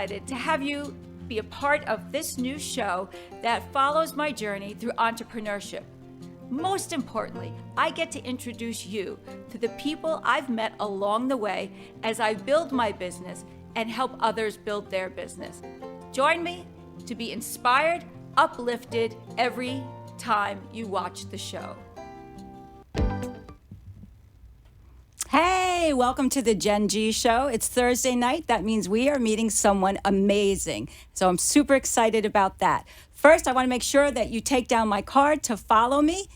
excited to have you be a part of this new show that follows my journey through entrepreneurship. Most importantly, I get to introduce you to the people I've met along the way as I build my business and help others build their business. Join me to be inspired, uplifted every time you watch the show. Hey, welcome to the Jenn G Show. It's Thursday night. That means we are meeting someone amazing. So I'm super excited about that. First, I want to make sure that you take down my card to follow me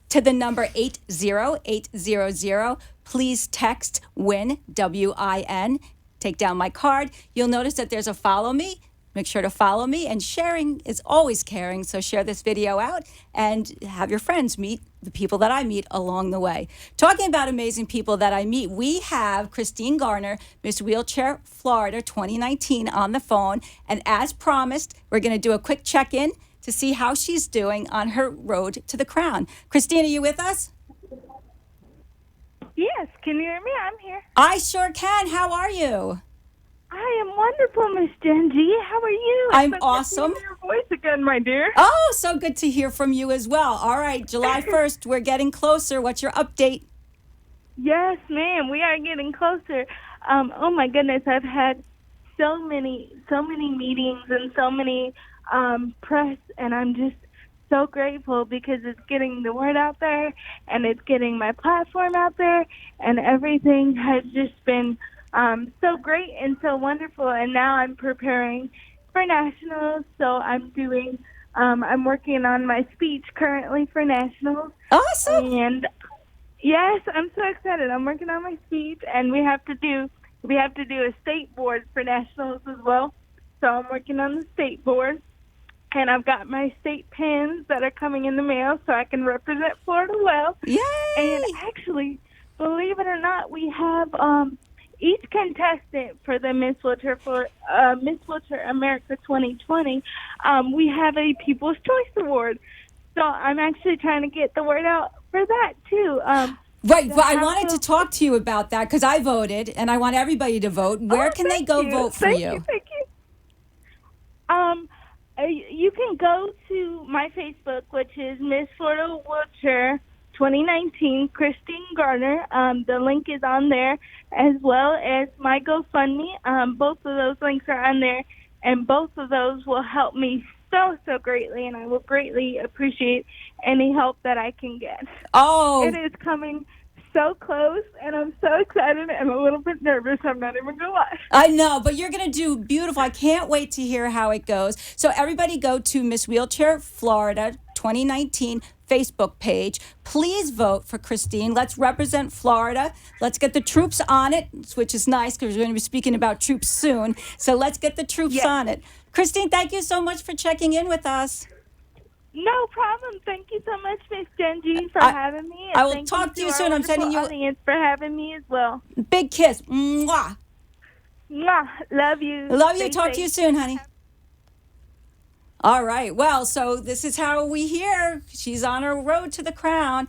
to the number 80800. Please text WIN, W-I-N. Take down my card. You'll notice that there's a follow me. Make sure to follow me, and sharing is always caring, so share this video out and have your friends meet the people that I meet along the way. Talking about amazing people that I meet, we have Christine Garner, Miss Wheelchair Florida 2019 on the phone, and as promised, we're going to do a quick check-in to see how she's doing on her road to the crown. Christine, are you with us? Yes, can you hear me? I'm here. I sure can. How are you? I am wonderful, Miss Jenn G. How are you? I'm awesome. Your voice again, my dear. Oh, so good to hear from you as well. All right, July 1st, we're getting closer. What's your update? Yes, ma'am. We are getting closer. Oh my goodness, I've had so many meetings and so many press, and I'm just so grateful because it's getting the word out there and it's getting my platform out there, and everything has just been so great and so wonderful. And now I'm preparing for nationals, so I'm working on my speech currently for nationals. Awesome. And yes, I'm so excited. I'm working on my speech, and we have to do a state board for nationals as well. So I'm working on the state board, and I've got my state pins that are coming in the mail so I can represent Florida well. Yay! And actually, believe it or not, we have each contestant for the Miss Wheelchair America 2020, we have a People's Choice Award. So I'm actually trying to get the word out for that, too. Right, but I wanted to talk to you about that because I voted, and I want everybody to vote. Where can they go vote for you? Thank you. You can go to my Facebook, which is Miss Florida Wheelchair 2019, Christine Garner. The link is on there, as well as my GoFundMe. Both of those links are on there, and both of those will help me so greatly, and I will greatly appreciate any help that I can get. Oh, it is coming so close, and I'm so excited and a little bit nervous. I'm not even gonna lie. I know, but you're going to do beautiful. I can't wait to hear how it goes. So everybody go to Miss Wheelchair Florida 2019 Facebook page. Please vote for Christine. Let's represent Florida. Let's get the troops on it, which is nice because we're going to be speaking about troops soon. So let's get the troops on it. Christine, thank you so much for checking in with us. No problem. Thank you so much, Miss Jenn G, for having me. And I will talk to you soon. I'm sending you audience for having me as well. Big kiss. Mwah. Mwah. Love you. Love you. Talk to you soon, honey. All right. Well, so this is how we hear she's on her road to the crown.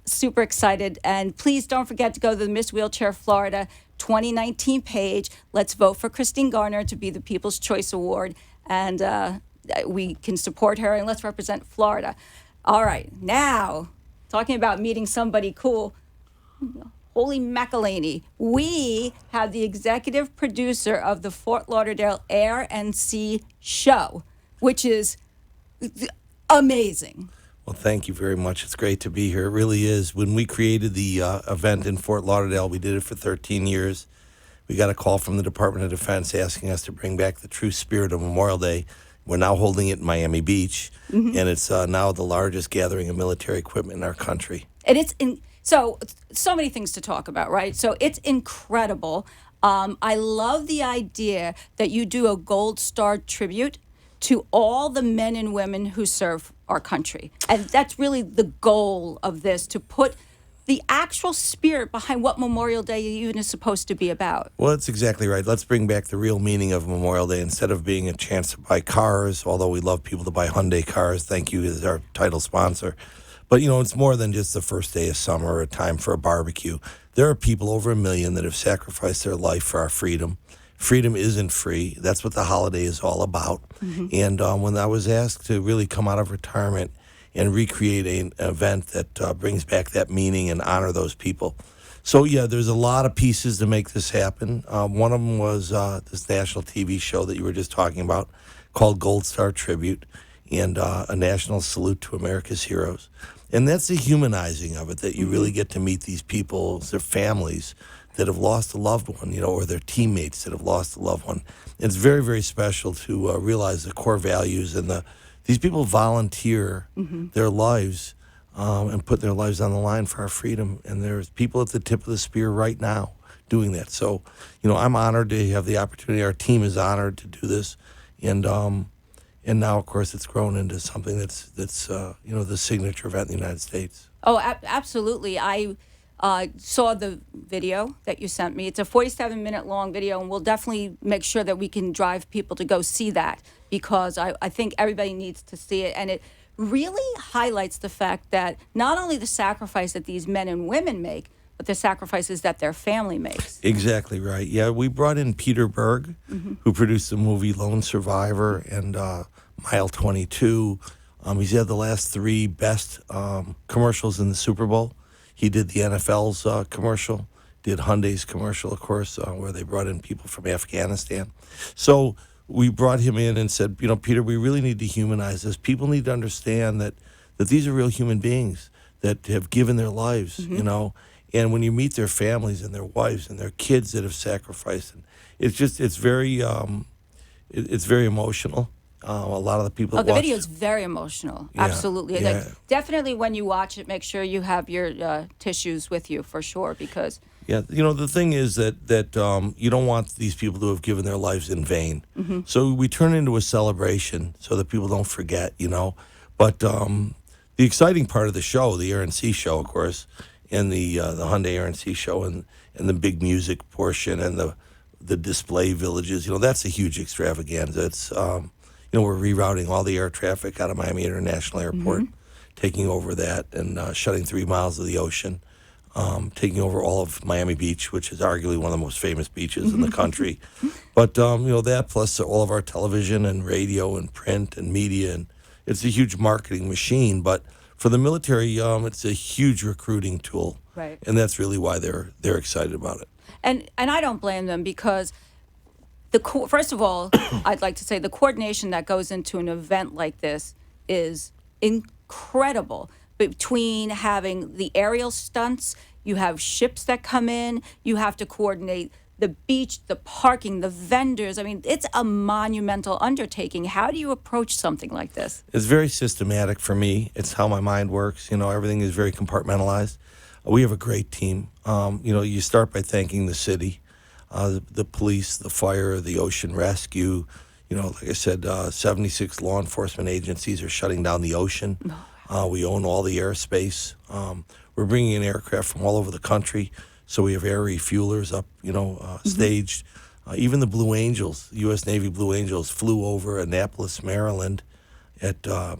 Super excited. And please don't forget to go to the Miss Wheelchair Florida 2019 page. Let's vote for Christine Garner to be the People's Choice Award. And we can support her, and let's represent Florida. All right. Now, talking about meeting somebody cool. Holy Macaroni. We have the executive producer of the Fort Lauderdale Air and Sea Show, which is amazing. Well, thank you very much. It's great to be here. It really is. When we created the event in Fort Lauderdale, we did it for 13 years. We got a call from the Department of Defense asking us to bring back the true spirit of Memorial Day. We're now holding it in Miami Beach, and it's now the largest gathering of military equipment in our country. And it's so many things to talk about, right? So it's incredible. I love the idea that you do a Gold Star tribute to all the men and women who serve our country. And that's really the goal of this, to put the actual spirit behind what Memorial Day even is supposed to be about. Well, that's exactly right. Let's bring back the real meaning of Memorial Day. Instead of being a chance to buy cars, although we love people to buy Hyundai cars, thank you as our title sponsor. But, you know, it's more than just the first day of summer or a time for a barbecue. There are people, over 1 million, that have sacrificed their life for our freedom, freedom isn't free. That's what the holiday is all about. Mm-hmm. And when I was asked to really come out of retirement and recreate an event that brings back that meaning and honor those people. So, yeah, there's a lot of pieces to make this happen. One of them was this national TV show that you were just talking about called Gold Star Tribute, and a national salute to America's heroes. And that's the humanizing of it, that you really get to meet these people, their families that have lost a loved one, or their teammates that have lost a loved one. It's very, very special to realize the core values, and these people volunteer their lives and put their lives on the line for our freedom. And there's people at the tip of the spear right now doing that. So, I'm honored to have the opportunity. Our team is honored to do this. And now, of course, it's grown into something that's the signature event in the United States. Oh, absolutely. I saw the video that you sent me. It's a 47-minute long video, and we'll definitely make sure that we can drive people to go see that, because I think everybody needs to see it. And it really highlights the fact that not only the sacrifice that these men and women make, but the sacrifices that their family makes. Exactly right. Yeah, we brought in Peter Berg, who produced the movie Lone Survivor and Mile 22. He's had the last 3 best commercials in the Super Bowl. He did the NFL's commercial, did Hyundai's commercial, of course, where they brought in people from Afghanistan. So we brought him in and said, Peter, we really need to humanize this. People need to understand that these are real human beings that have given their lives, And when you meet their families and their wives and their kids that have sacrificed, and it's very emotional. A lot of the people. The video is very emotional. Yeah, Absolutely. yeah. Like, definitely, when you watch it, make sure you have your tissues with you for sure, because. Yeah, the thing is that you don't want these people to have given their lives in vain. So we turn it into a celebration so that people don't forget. But the exciting part of the show, the RNC show, of course, and the Hyundai RNC show, and the big music portion, and the display villages. That's a huge extravaganza. It's we're rerouting all the air traffic out of Miami International Airport, taking over that and shutting 3 miles of the ocean, taking over all of Miami Beach, which is arguably one of the most famous beaches in the country. But that plus all of our television and radio and print and media, and it's a huge marketing machine. But for the military, it's a huge recruiting tool, Right. And that's really why they're excited about it. And I don't blame them, because first of all, I'd like to say the coordination that goes into an event like this is incredible. Between having the aerial stunts, you have ships that come in, you have to coordinate the beach, the parking, the vendors. I mean, it's a monumental undertaking. How do you approach something like this? It's very systematic for me. It's how my mind works. Everything is very compartmentalized. We have a great team. You start by thanking the city, the police, the fire, the ocean rescue. Like I said, 76 law enforcement agencies are shutting down the ocean. We own all the airspace. We're bringing in aircraft from all over the country. So we have air refuelers up, staged. Even the Blue Angels, U.S. Navy Blue Angels, flew over Annapolis, Maryland at 10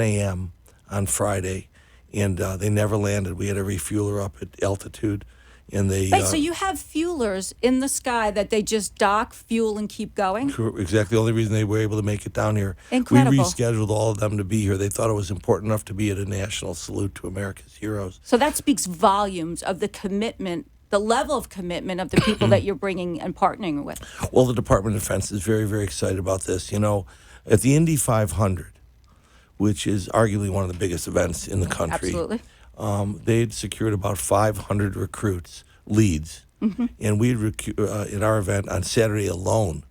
a.m. on Friday, and they never landed. We had a refueler up at altitude, and they... Right, so you have fuelers in the sky that they just dock, fuel, and keep going? Exactly. The only reason they were able to make it down here. Incredible. We rescheduled all of them to be here. They thought it was important enough to be at a national salute to America's heroes. So that speaks volumes of the commitment, the level of commitment of the people that you're bringing and partnering with. Well, the Department of Defense is very, very excited about this. At the Indy 500, which is arguably one of the biggest events in the country. Absolutely. They'd secured about 500 recruits, leads, and we in our event on Saturday alone,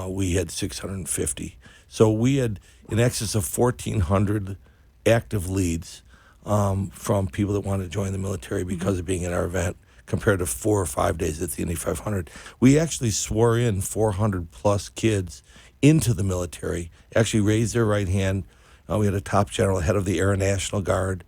we had 650. So we had in excess of 1,400 active leads from people that wanted to join the military because of being in our event, compared to 4 or 5 days at the Indy 500. We actually swore in 400 plus kids into the military, actually raised their right hand. We had a top general, head of the Air National Guard,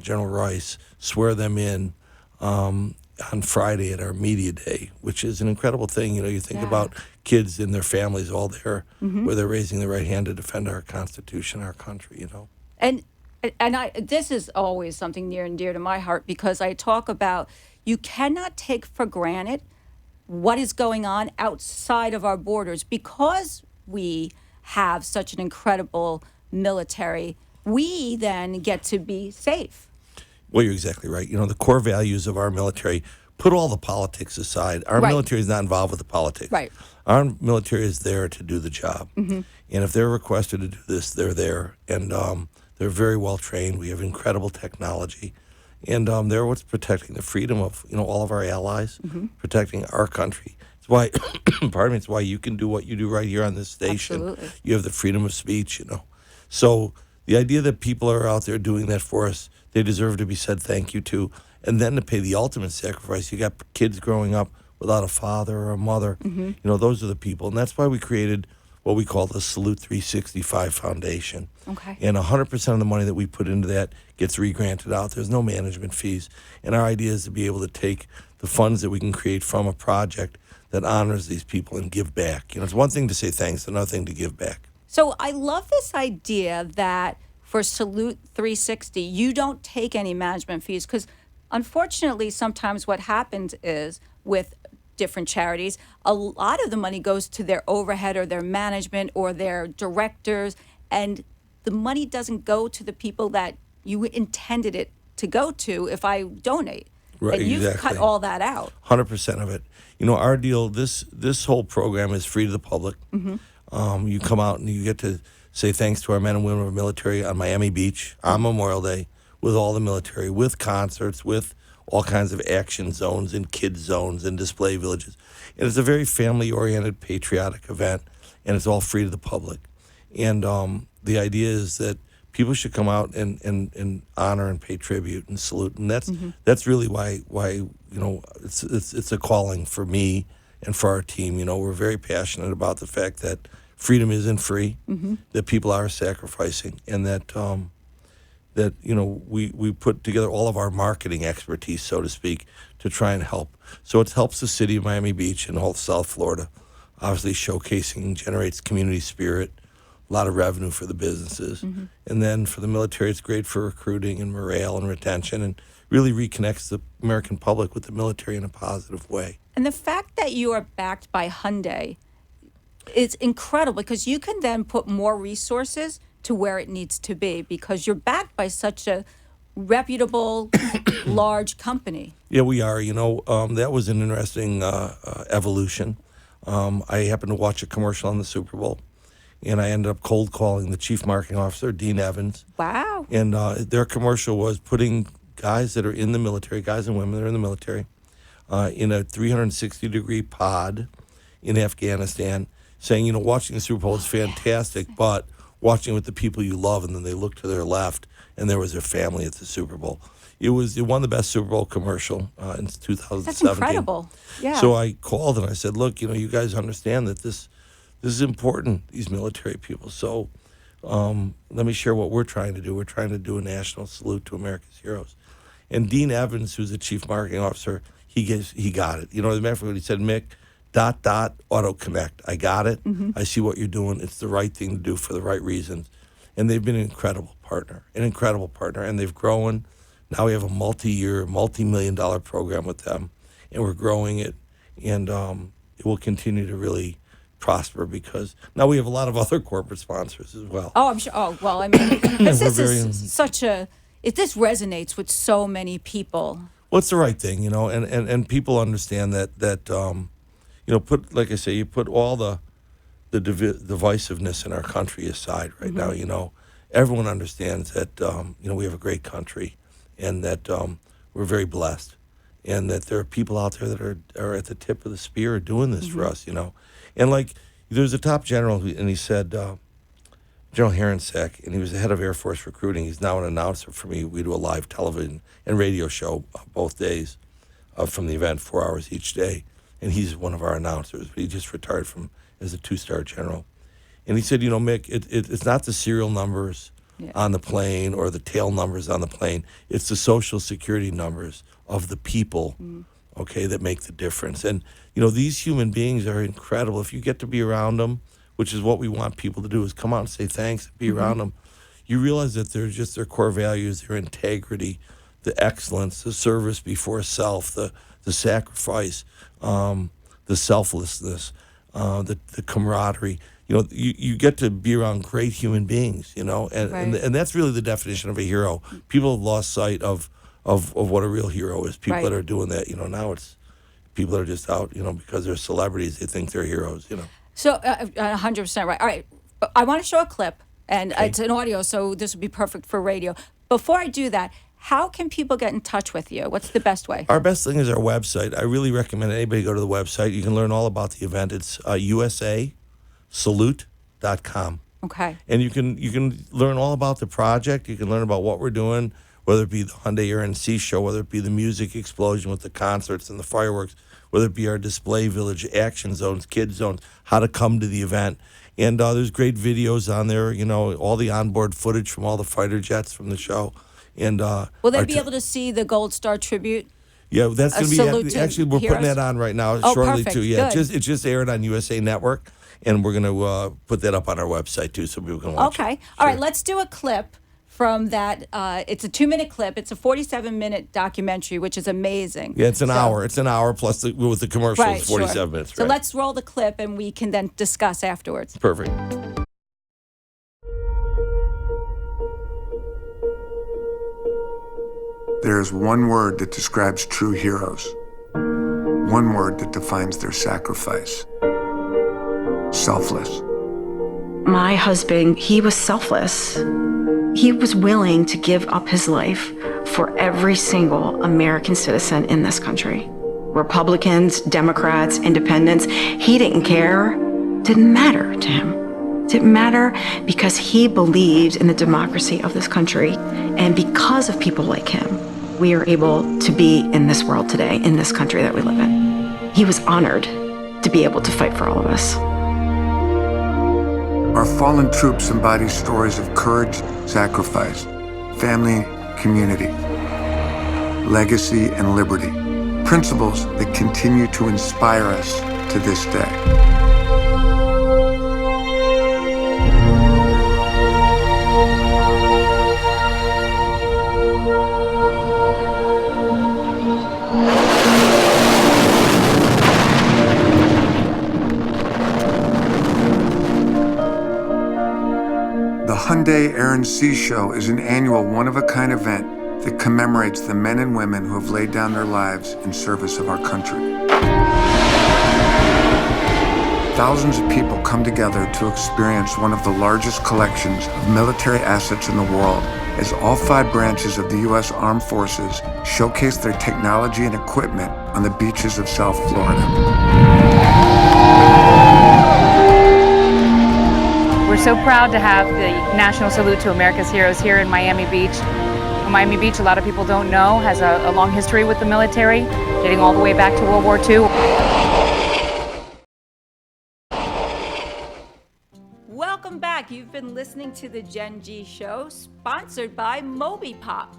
General Rice, swear them in on Friday at our media day, which is an incredible thing. You think about kids and their families all there, where they're raising their right hand to defend our Constitution, our country, And this is always something near and dear to my heart, because I talk about you cannot take for granted what is going on outside of our borders. Because we have such an incredible military, we then get to be safe. Well, you're exactly right. You know, the core values of our military, put all the politics aside. Our Right. military is not involved with the politics. Right. Our military is there to do the job. And if they're requested to do this, they're there. And they're very well trained. We have incredible technology. And they're what's protecting the freedom of, all of our allies, protecting our country. It's why, pardon me, it's why you can do what you do right here on this station. Absolutely. You have the freedom of speech. So the idea that people are out there doing that for us, they deserve to be said thank you to. And then to pay the ultimate sacrifice. You got kids growing up without a father or a mother. Those are the people. And that's why we created what we call the Salute 365 Foundation. Okay. And 100% of the money that we put into that gets re-granted out. There's no management fees. And our idea is to be able to take the funds that we can create from a project that honors these people and give back. It's one thing to say thanks, another thing to give back. So I love this idea that for Salute 360, you don't take any management fees, because unfortunately, sometimes what happens is with different charities, a lot of the money goes to their overhead or their management or their directors, and the money doesn't go to the people that you intended it to go to if I donate. Right, and you've exactly. cut all that out. 100% of it. Our deal, this whole program is free to the public. You come out and you get to say thanks to our men and women of our military on Miami Beach on Memorial Day with all the military, with concerts, with all kinds of action zones and kids zones and display villages. And it's a very family-oriented, patriotic event, and it's all free to the public. And the idea is that people should come out and honor and pay tribute and salute. And that's really why it's a calling for me and for our team. We're very passionate about the fact that freedom isn't free, that people are sacrificing, and that we put together all of our marketing expertise, so to speak, to try and help. So it helps the city of Miami Beach and all of South Florida, obviously showcasing, generates community spirit, a lot of revenue for the businesses. And then for the military, it's great for recruiting and morale and retention, and really reconnects the American public with the military in a positive way. And the fact that you are backed by Hyundai is incredible, because you can then put more resources to where it needs to be, because you're backed by such a reputable, large company. Yeah, we are. That was an interesting evolution. I happened to watch a commercial on the Super Bowl, and I ended up cold calling the chief marketing officer, Dean Evans. Wow. And their commercial was putting guys that are in the military, guys and women that are in the military, in a 360-degree pod in Afghanistan, saying, watching the Super Bowl is fantastic, but watching with the people you love. And then they looked to their left, and there was their family at the Super Bowl. It won the best Super Bowl commercial in 2017. That's incredible. Yeah. So I called and I said, look, you guys understand that this is important, these military people. So let me share what we're trying to do. We're trying to do a national salute to America's heroes. And Dean Evans, who's the chief marketing officer, he got it. As a matter of fact, he said, Mick, ... auto connect. I got it. I see what you're doing. It's the right thing to do for the right reasons. And they've been an incredible partner, and they've grown. Now we have a multi-year, multi-million-dollar program with them, and we're growing it, and it will continue to really prosper, because now we have a lot of other corporate sponsors as well. Oh, I'm sure. Oh, well, I mean, this is this resonates with so many people. Well, it's the right thing, and people understand that like I say, you put all the divisiveness in our country aside right now. Everyone understands that we have a great country, and that we're very blessed, and that there are people out there that are at the tip of the spear doing this for us. And like, there's a top general, and he said, General Herensack, and he was the head of Air Force recruiting. He's now an announcer for me. We do a live television and radio show both days from the event, 4 hours each day. And he's one of our announcers, but he just retired as a 2-star general. And he said, Mick, it's not the serial numbers on the plane or the tail numbers on the plane. It's the Social Security numbers of the people, that make the difference. And, these human beings are incredible. If you get to be around them, which is what we want people to do, is come out and say thanks, be around them, you realize that they're just their core values, their integrity, the excellence, the service before self, the sacrifice, the selflessness, the camaraderie. You get to be around great human beings, and that's really the definition of a hero. People have lost sight of what a real hero is. People that are doing that, now it's people that are just out, because they're celebrities, they think they're heroes, So 100% right. All right, I want to show a clip, and it's an audio, so this would be perfect for radio. Before I do that, how can people get in touch with you? What's the best way? Our best thing is our website. I really recommend anybody go to the website. You can learn all about the event. It's usasalute.com. Okay. And you can learn all about the project. You can learn about what we're doing, whether it be the Hyundai Air and Sea Show, whether it be the music explosion with the concerts and the fireworks, whether it be our display village, action zones, kids zones, how to come to the event. And there's great videos on there, all the onboard footage from all the fighter jets from the show. And will they be able to see the Gold Star tribute? Yeah, that's going to be actually we're heroes? putting that on right now shortly perfect. too. Yeah, Good. it just aired on USA Network, and we're going to put that up on our website too, so people can watch. Okay, it. all right. Let's do a clip from that. It's a 2-minute clip. It's a 47-minute documentary, which is amazing. Yeah, it's an hour. It's an hour plus with the commercial. It's 47 minutes. So right. let's roll the clip, and we can then discuss afterwards. Perfect. There is one word that describes true heroes, one word that defines their sacrifice: selfless. My husband, he was selfless. He was willing to give up his life for every single American citizen in this country. Republicans, Democrats, independents, he didn't care. Didn't matter to him. Didn't matter because he believed in the democracy of this country. And because of people like him, we are able to be in this world today, in this country that we live in. He was honored to be able to fight for all of us. Our fallen troops embody stories of courage, sacrifice, family, community, legacy, and liberty. Principles that continue to inspire us to this day. The Hyundai Air and Sea Show is an annual one-of-a-kind event that commemorates the men and women who have laid down their lives in service of our country. Thousands of people come together to experience one of the largest collections of military assets in the world, as all 5 branches of the U.S. Armed Forces showcase their technology and equipment on the beaches of South Florida. We're so proud to have the National Salute to America's Heroes here in Miami Beach. Miami Beach, a lot of people don't know, has a long history with the military, dating all the way back to World War II. Welcome back. You've been listening to the Jenn G Show, sponsored by MobiPop.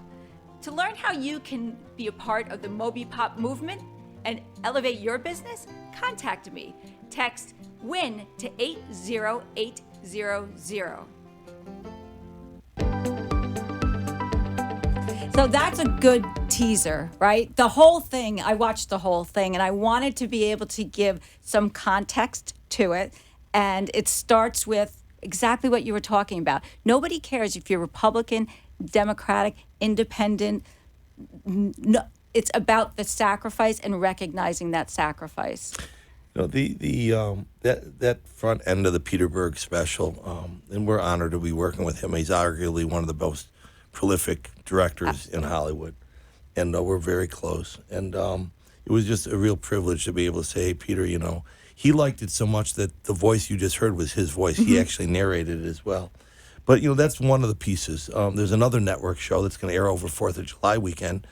To learn how you can be a part of the MobiPop movement and elevate your business, contact me. Text WIN to 80800. So that's a good teaser, right? The whole thing, I watched the whole thing, and I wanted to be able to give some context to it. And it starts with exactly what you were talking about. Nobody cares if you're Republican, Democratic, Independent. No, it's about the sacrifice and recognizing that sacrifice. That front end of the Peterberg special, and we're honored to be working with him. He's arguably one of the most prolific directors in Hollywood, and we're very close. And it was just a real privilege to be able to say, hey, Peter, he liked it so much that the voice you just heard was his voice. He actually narrated it as well. But, that's one of the pieces. There's another network show that's going to air over 4th of July weekend,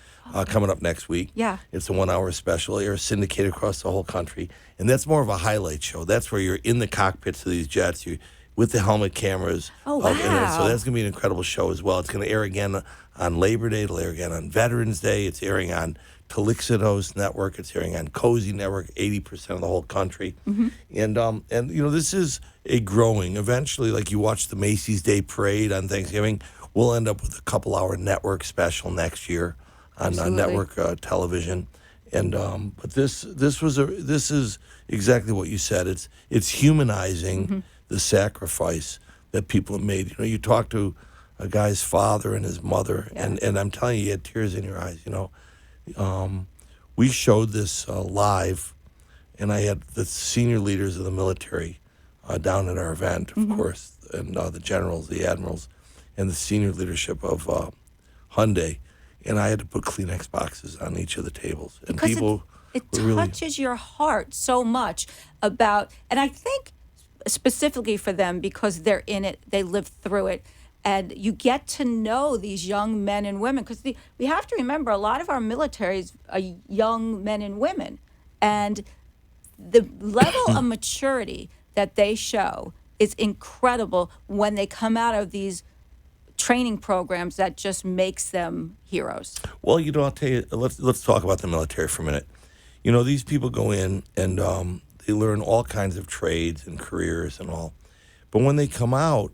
coming up next week. Yeah. It's a 1-hour special, airs syndicated across the whole country. And that's more of a highlight show. That's where you're in the cockpits of these jets, you're with the helmet cameras. Oh, wow. So that's going to be an incredible show as well. It's going to air again on Labor Day. It'll air again on Veterans Day. It's airing on Telexinos Network. It's airing on Cozy Network, 80% of the whole country. Mm-hmm. And this is a growing, eventually, like you watch the Macy's Day Parade on Thanksgiving, we'll end up with a couple-hour network special next year on network television. But this is exactly what you said. It's humanizing the sacrifice that people have made. You talk to a guy's father and his mother, and I'm telling you, you had tears in your eyes. We showed this live, and I had the senior leaders of the military down at our event, of course, and the generals, the admirals, and the senior leadership of Hyundai. And I had to put Kleenex boxes on each of the tables. And Because people it were really, touches your heart so much about, and I think specifically for them because they're in it, they live through it, and you get to know these young men and women. Because we have to remember, a lot of our militaries are young men and women, and the level of maturity that they show is incredible when they come out of these training programs that just makes them heroes. Well, I'll tell you, let's talk about the military for a minute. These people go in and they learn all kinds of trades and careers and all. But when they come out,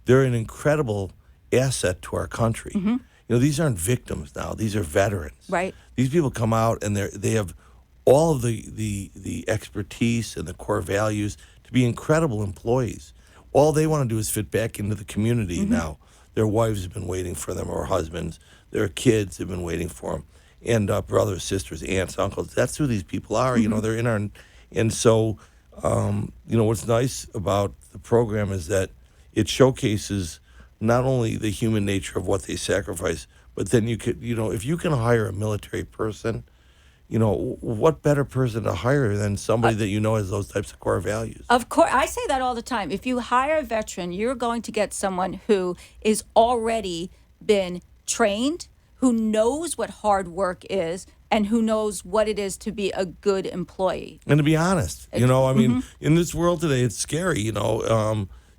they're an incredible asset to our country. These aren't victims now. These are veterans. Right. These people come out and they have all of the expertise and the core values to be incredible employees. All they want to do is fit back into the community now. Their wives have been waiting for them, or husbands. Their kids have been waiting for them. And brothers, sisters, aunts, uncles. That's who these people are. They're in our... And so, what's nice about the program is that it showcases not only the human nature of what they sacrifice, but then you could, if you can hire a military person, what better person to hire than somebody that has those types of core values? Of course, I say that all the time. If you hire a veteran, you're going to get someone who is already been trained, who knows what hard work is, and who knows what it is to be a good employee. And to be honest, in this world today, it's scary.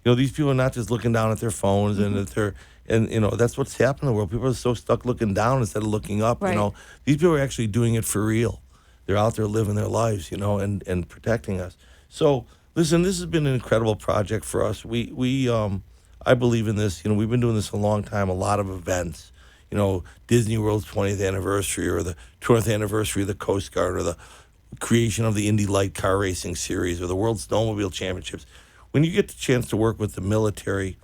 These people are not just looking down at their phones and at their, and that's what's happening in the world. People are so stuck looking down instead of looking up. Right. These people are actually doing it for real. They're out there living their lives, and protecting us. So listen, this has been an incredible project for us. We I believe in this. We've been doing this a long time. A lot of events. Disney World's 20th anniversary, or the 20th anniversary of the Coast Guard, or the creation of the Indy Light Car Racing Series, or the World Snowmobile Championships. When you get the chance to work with the military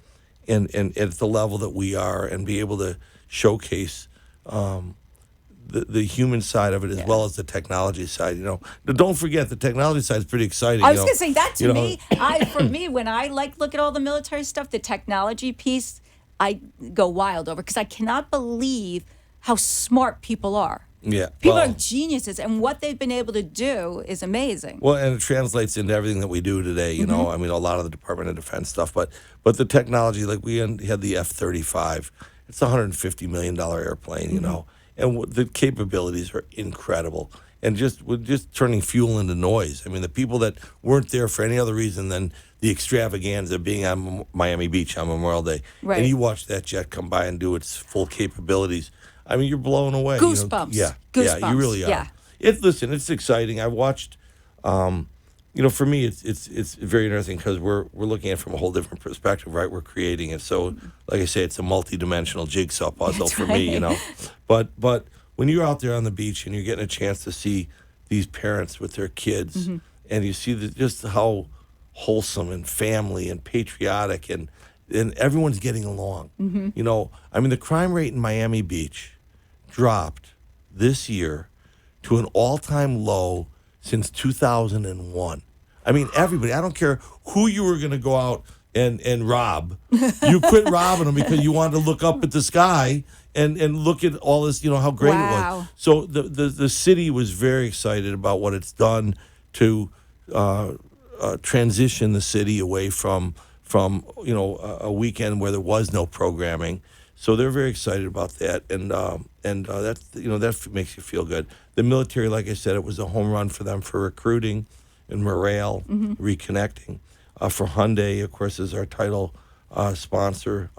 and at the level that we are, and be able to showcase the human side of it as well as the technology side, don't forget the technology side is pretty exciting. I was going to say that to me. For me, when I look at all the military stuff, the technology piece, I go wild over, because I cannot believe how smart people are. Yeah, people are geniuses, and what they've been able to do is amazing. Well, and it translates into everything that we do today. A lot of the Department of Defense stuff, but the technology, like we had the F-35. It's a $150 million airplane, and the capabilities are incredible. And we're just turning fuel into noise. The people that weren't there for any other reason than the extravaganza of being on Miami Beach on Memorial Day, right. And you watch that jet come by and do its full capabilities. You're blown away. Goosebumps. Yeah, you really are. Yeah. It's exciting. I watched. For me, it's very interesting because we're looking at it from a whole different perspective, right? We're creating it. So, like I say, it's a multi-dimensional jigsaw puzzle for me, But when you're out there on the beach and you're getting a chance to see these parents with their kids, and you see just how wholesome and family and patriotic and everyone's getting along. The crime rate in Miami Beach dropped this year to an all-time low since 2001. Everybody, I don't care who you were going to go out and rob. You quit robbing them because you wanted to look up at the sky and look at all this, how great it was. So the city was very excited about what it's done to transition the city away from a weekend where there was no programming. So they're very excited about that, and that makes you feel good. The military, like I said, it was a home run for them for recruiting and morale, reconnecting. For Hyundai, of course, is our title sponsor.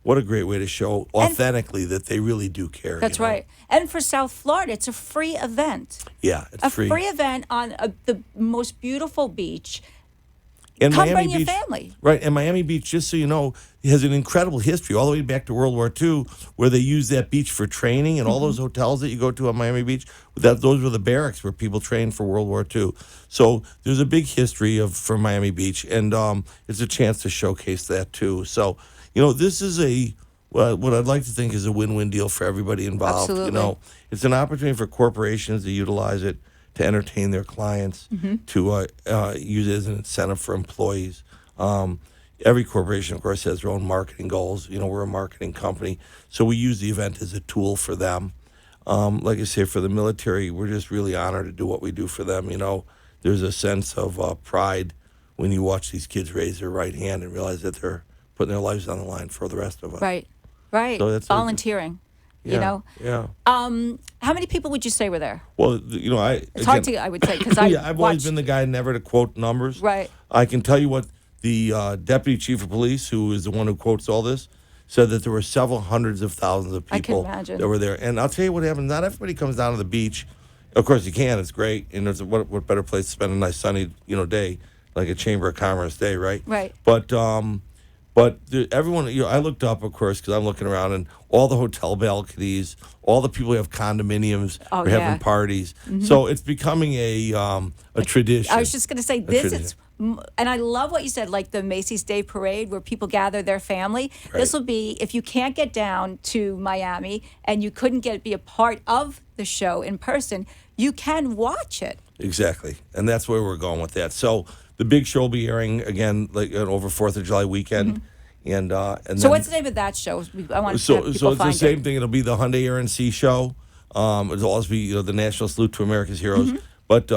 What a great way to show authentically that they really do care. That's right. And for South Florida, it's a free event. Yeah, it's free. A free event on the most beautiful beach. And Come Miami bring your Beach, family. right? And Miami Beach, just so you know, has an incredible history all the way back to World War II, where they used that beach for training, and all those hotels that you go to on Miami Beach, those were the barracks where people trained for World War II. So there's a big history for Miami Beach, and it's a chance to showcase that too. So this is what I'd like to think is a win-win deal for everybody involved. Absolutely. It's an opportunity for corporations to utilize it to entertain their clients, to use it as an incentive for employees. Every corporation, of course, has their own marketing goals. We're a marketing company, so we use the event as a tool for them. Like I say, for the military, we're just really honored to do what we do for them. There's a sense of pride when you watch these kids raise their right hand and realize that they're putting their lives on the line for the rest of us. Right. So that's volunteering. Yeah. How many people would you say were there? Well, It's hard to, I would say, because I've always been the guy never to quote numbers. Right. I can tell you what the deputy chief of police, who is the one who quotes all this, said that there were several hundreds of thousands of I can people imagine. that were there. And I'll tell you what happens. Not everybody comes down to the beach. Of course, you can. It's great. And there's what better place to spend a nice sunny day like a Chamber of Commerce day, right? Right. But everyone, I looked up, of course, because I'm looking around, and all the hotel balconies, all the people who have condominiums are having parties. So it's becoming a tradition. I was just going to say, and I love what you said, like the Macy's Day Parade where people gather their family. Right. This will be, if you can't get down to Miami and you couldn't be a part of the show in person, you can watch it. Exactly. And that's where we're going with that. So the big show will be airing again over 4th of July weekend. And So then, what's the name of that show? I want to have people so it's find the same it. thing. It'll be the Hyundai Air and Sea show. It'll also be the National Salute to America's Heroes. But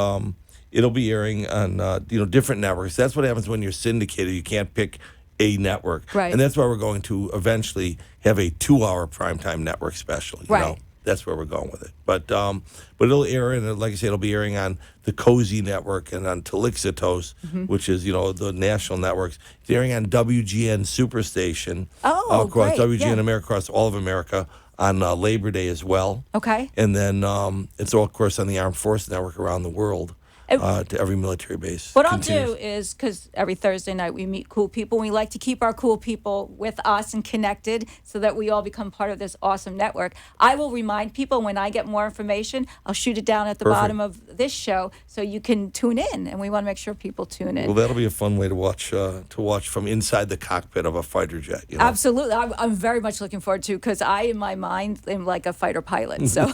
it'll be airing on different networks. That's what happens when you're syndicated. You can't pick a network. Right. And that's why we're going to eventually have a 2-hour primetime network special. You know? That's where we're going with it. But it'll air, and like I say, it'll be airing on the Cozy Network and on Telexitos, which is, the national networks. It's airing on WGN Superstation. Across great. WGN America, across all of America on Labor Day as well. Okay. And then it's all, of course, on the Armed Forces Network around the world. To every military base. What I'll do is, because every Thursday night we meet cool people, we like to keep our cool people with us and connected so that we all become part of this awesome network. I will remind people when I get more information, I'll shoot it down at the bottom of this show so you can tune in, and we want to make sure people tune in. Well, that'll be a fun way to watch from inside the cockpit of a fighter jet. Absolutely. I'm very much looking forward to, because I, in my mind, am like a fighter pilot. So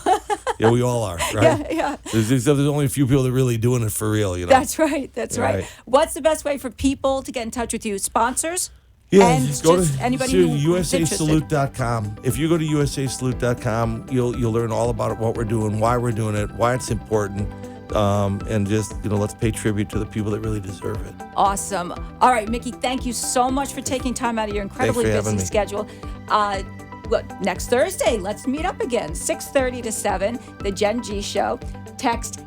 Yeah, we all are, right? Yeah. There's only a few people that are really doing it for real, That's right. Right. What's the best way for people to get in touch with you? Sponsors? Yeah, and go just to anybody who's usasalute.com. If you go to usasalute.com, you'll learn all about what we're doing, why we're doing it, why it's important, and just let's pay tribute to the people that really deserve it. Awesome. All right, Mickey, thank you so much for taking time out of your incredibly busy schedule. Next Thursday, let's meet up again, 6:30 to 7, the Jenn G Show. Text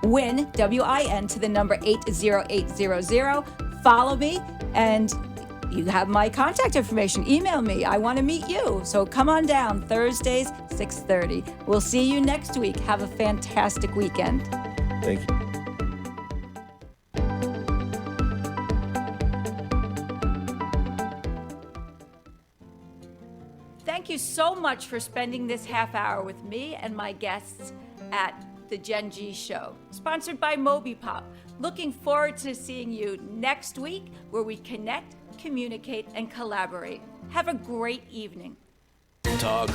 WIN, W-I-N, to the number 80800. Follow me, and you have my contact information. Email me. I want to meet you. So come on down, Thursdays, 6:30. We'll see you next week. Have a fantastic weekend. Thank you. Thank you so much for spending this half hour with me and my guests at the Jenn G Show, sponsored by MobiPop. Looking forward to seeing you next week, where we connect, communicate, and collaborate. Have a great evening. Talk